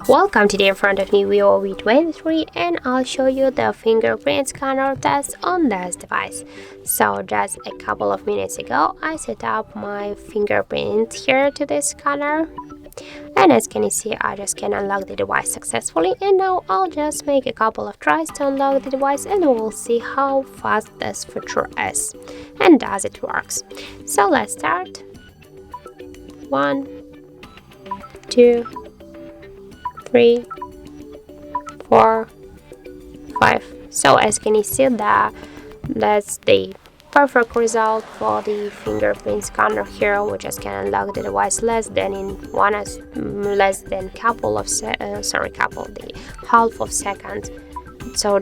Welcome, today in front of me Vivo V23, and I'll show you the fingerprint scanner test on this device. So just a couple of minutes ago I set up my fingerprint here to this scanner, and as can you see, I just can unlock the device successfully, and now I'll just make a couple of tries to unlock the device and we'll see how fast this feature is and does it works. So let's start. 1, 2, 3, 4, 5. So as can you see, that's the perfect result for the fingerprint scanner here. We just can unlock the device less than the half of second. So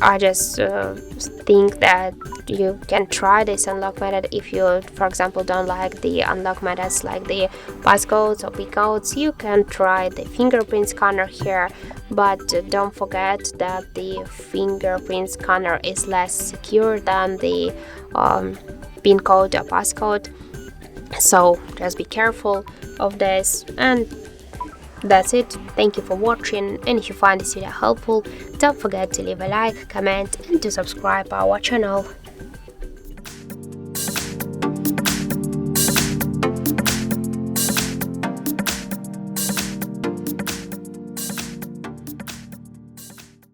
I just think that you can try this unlock method. If you, for example, don't like the unlock methods like the passcodes or pcodes, you can try the fingerprint scanner here, but don't forget that the fingerprint scanner is less secure than the pin code or passcode, so just be careful of this. And that's it. Thank you for watching, and if you find this video helpful, don't forget to leave a like, comment and to subscribe our channel.